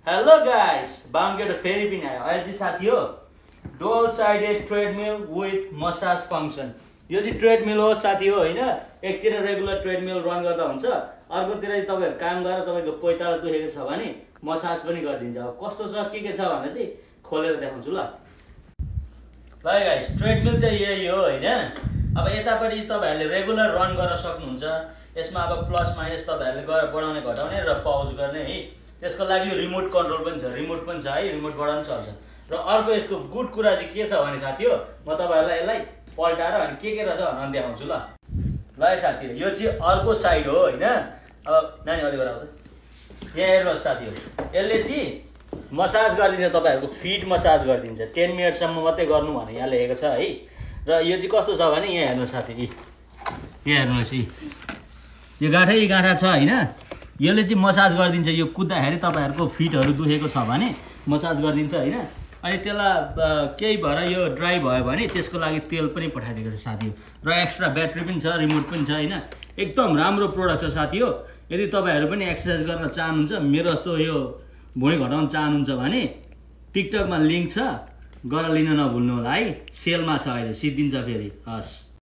Hello guys, बामकेट फेरि पनि आयो। अहिले चाहिँ साथी हो dual sided treadmill with massage function. यो चाहिँ ट्रेडमिल हो साथी हो हैन। एकतिर रेगुलर ट्रेडमिल रन गर्दा हुन्छ, अर्कोतिर चाहिँ तपाईहरु काम गरेर तपाईको पैताला दुखेको छ भने मसाज पनि गरिदिन्छ। अब कस्तो छ के छ भनेर चाहिँ खोलेर देखाउँछु ल। ल गाइस, ट्रेडमिल चाहिँ यही हो हैन। अब यतापटि तपाईहरुले रेगुलर रन गर्न सक्नुहुन्छ। यसमा अब प्लस माइनस तपाईहरुले गरेर बढाउने घटाउने र पौज गर्ने है। त्यसको लागि रिमोट कन्ट्रोल पनि छ, रिमोट पनि छ है, रिमोटबाट पनि चल्छ। र अर्को यसको गुड कुरा चाहिँ के छ भने साथी हो, म तपाईहरुलाई यसलाई पल्टाएर अनि के रहेछ भनेर देखाउँछु ल। ल साथी, यो चाहिँ अर्को साइड हो हैन। अब नानी अलि गराउ त। यहाँ हेर्नुहोस् साथी हो, यसले चाहिँ मसाज गरिदिन्छ, तपाईहरुको फिट मसाज गरिदिन्छ। 10 मिनेटसम्म मात्रै गर्नु भने यहाँ लेखेको छ है। र यो चाहिँ कस्तो छ भने यहाँ हेर्नुहोस् साथी, यहाँ हेर्नुहोस् यो गाँठा छ हैन। यसले चाहिँ मसाज गरिदिन्छ। यो कुद्दाखेरि तपाईहरुको फिटहरु दुखेको छ भने मसाज गरिदिन्छ हैन। अनि त्यसलाई केही भएर यो ड्राई भयो भने त्यसको लागि तेल पनि पठाइदिएको छ साथी हो। र एक्स्ट्रा ब्याट्री पनि छ, रिमोट पनि छ हैन। एकदम राम्रो प्रोडक्ट छ साथी हो। यदि तपाईहरु पनि एक्सरसाइज गर्न चाहनुहुन्छ, मेरो जस्तो यो भुँडी घटाउन चाहनुहुन्छ भने टिकटकमा लिंक छ, गरेर लिन नभुल्नु होला है। सेलमा छ अहिले, सिद्धिन्छ फेरि। हस्।